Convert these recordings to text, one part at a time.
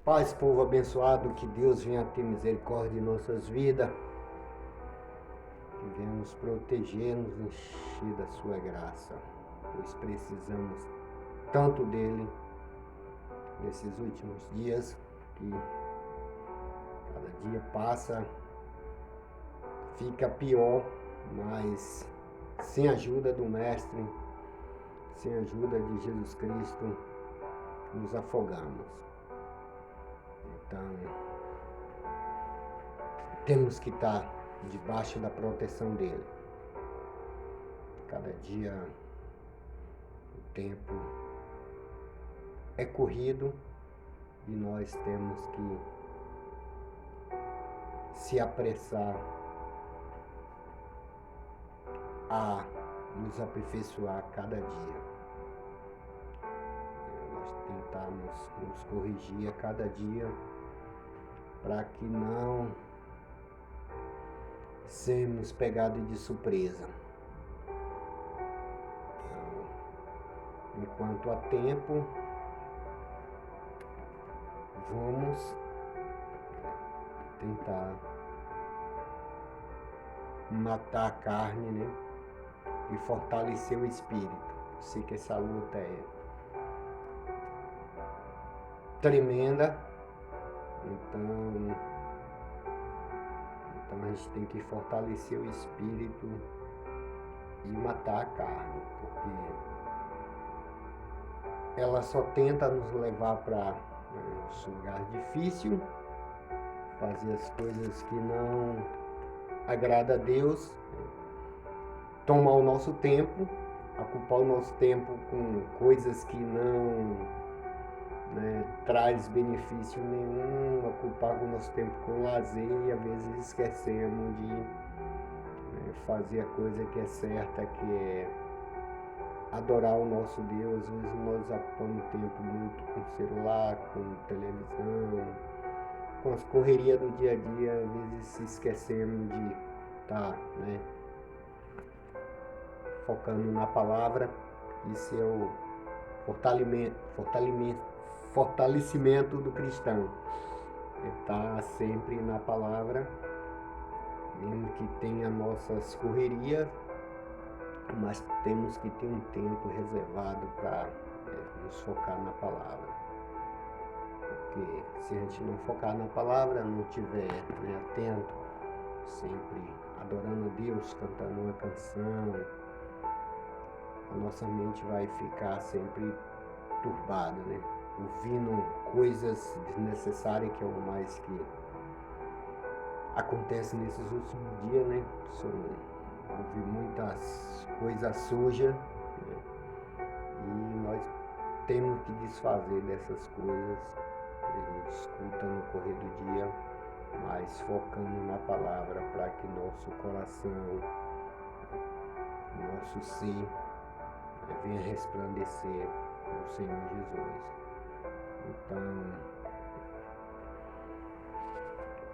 Paz, povo abençoado, que Deus venha ter misericórdia em nossas vidas, que venha nos proteger, nos encher da sua graça, pois precisamos tanto dele nesses últimos dias, que cada dia passa, fica pior, mas sem a ajuda do Mestre, sem a ajuda de Jesus Cristo, nos afogamos. Então, temos que estar debaixo da proteção dele. Cada dia o tempo é corrido e nós temos que se apressar a nos aperfeiçoar cada dia. Nós tentamos nos corrigir a cada dia para que não sermos pegados de surpresa. Então, enquanto há tempo, vamos tentar matar a carne, né? E fortalecer o espírito. Sei que essa luta é tremenda, então a gente tem que fortalecer o espírito e matar a carne, porque ela só tenta nos levar para um lugar difícil, fazer as coisas que não agrada a Deus, tomar o nosso tempo, ocupar o nosso tempo com coisas que não traz benefício nenhum, ocupar o nosso tempo com lazer e às vezes esquecemos de fazer a coisa que é certa, que é adorar o nosso Deus. Às vezes nós ocupamos tempo muito com celular, com televisão, com as correrias do dia a dia, às vezes se esquecemos de estar focando na palavra. Isso é o fortalecimento do cristão. Estar sempre na palavra, mesmo que tenha nossas correrias, mas temos que ter um tempo reservado para nos focar na palavra. Porque se a gente não focar na palavra, não estiver atento, sempre adorando a Deus, cantando uma canção, a nossa mente vai ficar sempre turbada, ouvindo coisas desnecessárias, que é o mais que acontece nesses últimos dias, Ouvi muitas coisas sujas, e nós temos que desfazer dessas coisas que a gente escuta no correr do dia, mas focando na palavra, para que nosso coração, nosso ser, venha resplandecer no Senhor Jesus. Então,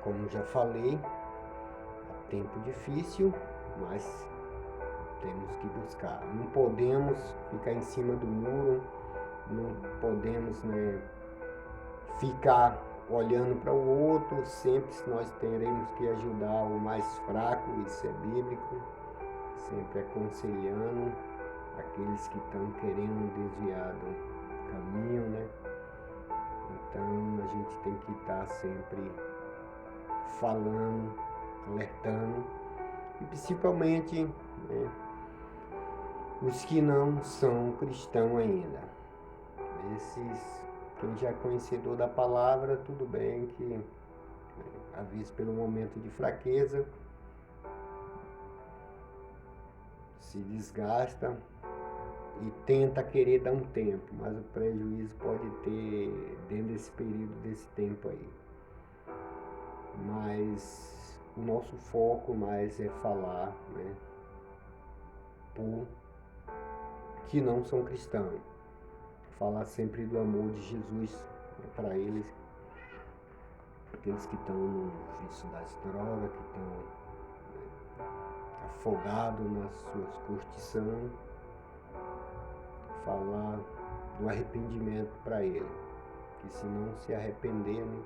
como já falei, é tempo difícil, mas temos que buscar. Não podemos ficar em cima do muro, não podemos ficar olhando para o outro. Sempre nós teremos que ajudar o mais fraco, isso é bíblico, sempre aconselhando aqueles que estão querendo desviar do caminho, Então a gente tem que estar sempre falando, alertando, e principalmente os que não são cristãos ainda. Quem já é conhecedor da palavra, tudo bem que às vezes pelo momento de fraqueza se desgasta e tenta querer dar um tempo, mas o prejuízo pode ter dentro desse período, desse tempo aí. Mas o nosso foco mais é falar, por que não são cristãos. Falar sempre do amor de Jesus para eles, aqueles que estão no vício das drogas, que estão afogados nas suas curtições. Falar do arrependimento para ele, que se não se arrepender, né?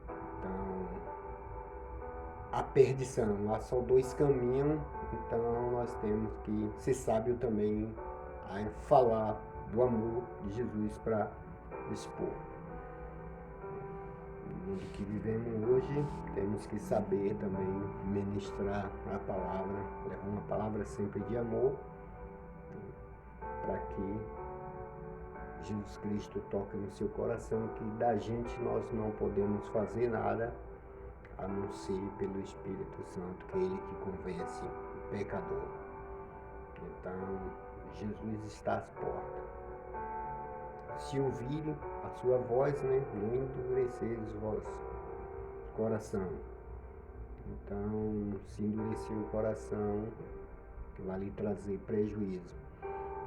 Então, a perdição, há só dois caminhos, então nós temos que ser sábio também a falar do amor de Jesus para expor. No mundo que vivemos hoje, temos que saber também ministrar a palavra, levar uma palavra sempre de amor, para que Jesus Cristo toque no seu coração, que da gente nós não podemos fazer nada, a não ser pelo Espírito Santo, que é Ele que convence o pecador. Então, Jesus está às portas. Se ouvirem a sua voz, né, não endureceis o vosso coração. Então, se endurecer o coração, vai lhe trazer prejuízo.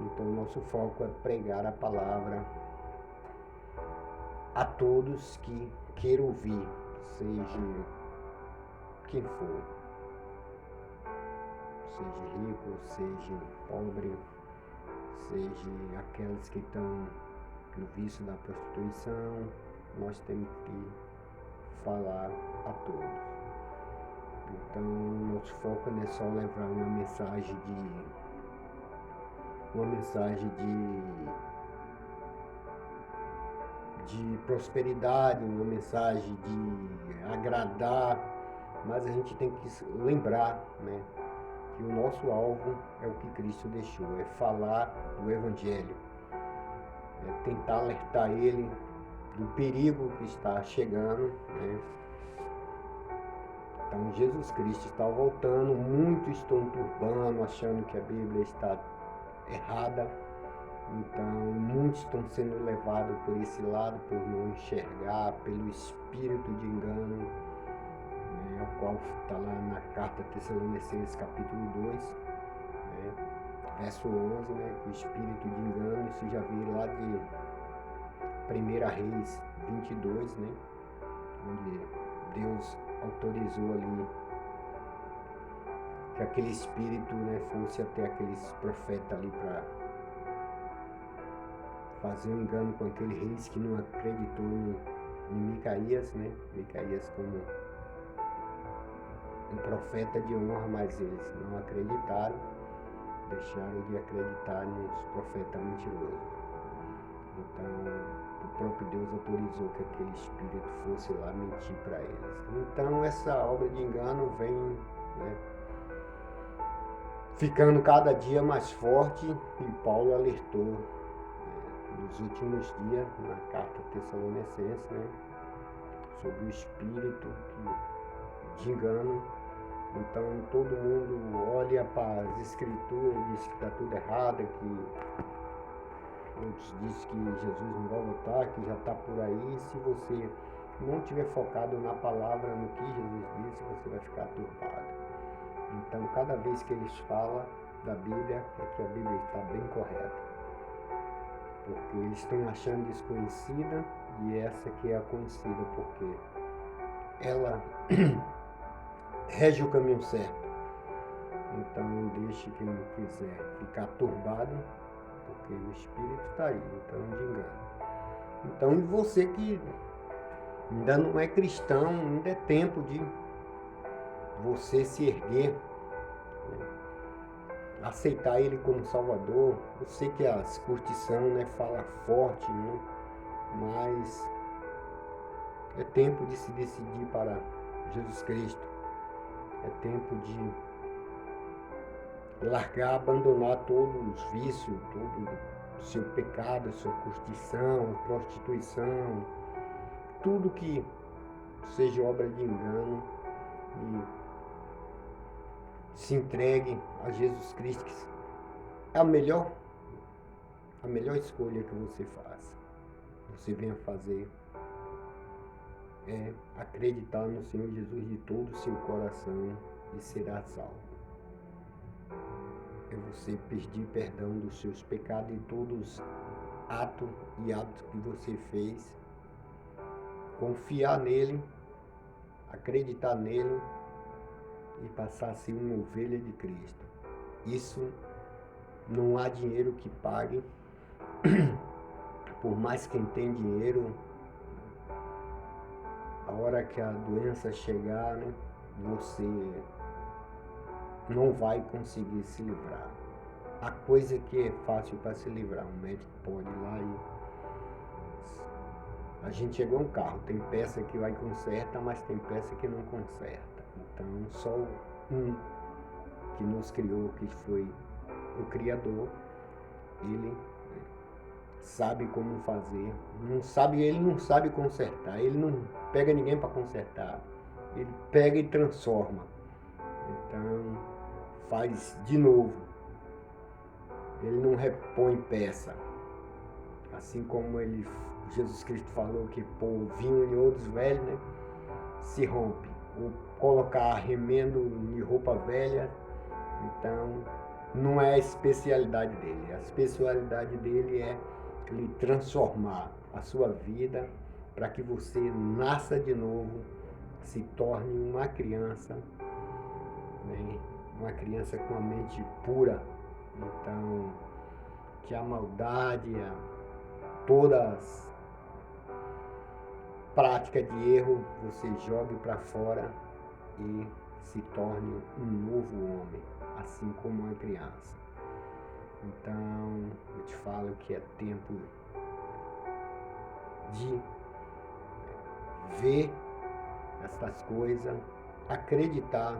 Então, nosso foco é pregar a palavra a todos que queiram ouvir, seja quem for, seja rico, seja pobre, seja aqueles que estão no vício da prostituição, nós temos que falar a todos. Então, nosso foco não é só levar uma mensagem de prosperidade, uma mensagem de agradar, mas a gente tem que lembrar, né, que o nosso alvo é o que Cristo deixou, é falar do Evangelho, é tentar alertar ele do perigo que está chegando, né? Então Jesus Cristo está voltando, muitos estão turbando, achando que a Bíblia está errada. Então muitos estão sendo levados por esse lado, por não enxergar, pelo espírito de engano, né, o qual está lá na carta Tessalonicenses capítulo 2, né, verso 11, né, que o espírito de engano, isso já veio lá de 1 Reis 22, né, onde Deus autorizou ali que aquele espírito, né, fosse até aqueles profetas ali para fazer um engano com aquele rei que não acreditou em Micaías, né? Micaías como um profeta de honra, mas eles não acreditaram, deixaram de acreditar nos profetas mentirosos. Então, o próprio Deus autorizou que aquele espírito fosse lá mentir para eles. Então, essa obra de engano vem, né, ficando cada dia mais forte, e Paulo alertou, né, nos últimos dias, na carta Tessalonicenses, né, sobre o espírito de engano. Então todo mundo olha para as escrituras e diz que está tudo errado, que outros dizem que Jesus não vai voltar, que já está por aí. Se você não estiver focado na palavra, no que Jesus disse, você vai ficar turbado. Então cada vez que eles falam da Bíblia, é que a Bíblia está bem correta. Porque eles estão achando desconhecida, e essa que é a conhecida, porque ela rege o caminho certo. Então não deixe quem quiser ficar turbado, porque o espírito está aí, então de engano. Então, e você que ainda não é cristão, ainda é tempo de você se erguer, né? Aceitar ele como Salvador. Eu sei que as curtição, né, fala forte, né? Mas é tempo de se decidir para Jesus Cristo. É tempo de largar, abandonar todos os vícios, todo o seu pecado, a sua curtição, a prostituição, tudo que seja obra de engano, e se entregue a Jesus Cristo, que é a melhor escolha que você faz. Você venha fazer é acreditar no Senhor Jesus de todo o seu coração e será salvo. É você pedir perdão dos seus pecados e todos os atos e hábitos que você fez, confiar nele, acreditar nele e passar a ser uma ovelha de Cristo. Isso não há dinheiro que pague, por mais quem tem dinheiro, a hora que a doença chegar, né, você não vai conseguir se livrar. A coisa que é fácil para se livrar, um médico pode ir lá e... A gente chegou a um carro, tem peça que vai conserta, mas tem peça que não conserta. Então só um que nos criou, que foi o Criador, ele sabe como fazer. Ele não sabe consertar, ele não pega ninguém para consertar. Ele pega e transforma. Então faz de novo. Ele não repõe peça. Assim como Jesus Cristo falou que pôr vinho em outros velhos, né, se rompe. Ou colocar remendo em roupa velha. Então não é a especialidade dele. A especialidade dele é lhe transformar a sua vida para que você nasça de novo, se torne uma criança, né? Uma criança com a mente pura. Então, que a maldade, todas prática de erro, você jogue para fora e se torne um novo homem, assim como uma criança. Então, eu te falo que é tempo de ver essas coisas, acreditar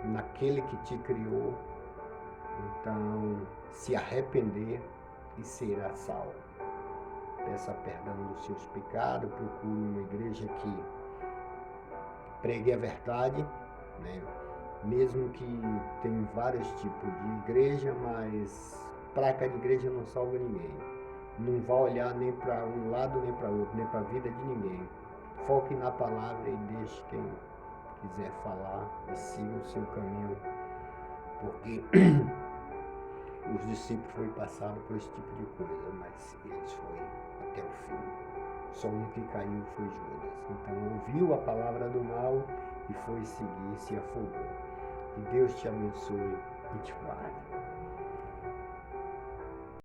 naquele que te criou, então se arrepender e será salvo. Peça perdão dos seus pecados, procure uma igreja que pregue a verdade, né? Mesmo que tem vários tipos de igreja, mas placa de igreja não salva ninguém. Não vai olhar nem para um lado nem para outro, nem para a vida de ninguém. Foque na palavra e deixe quem quiser falar e siga o seu caminho, porque os discípulos foram passados por esse tipo de coisa, mas eles foram até o fim. Só um que caiu foi Judas. Então ouviu a palavra do mal e foi seguir, se afogou. Que Deus te abençoe e te guarde.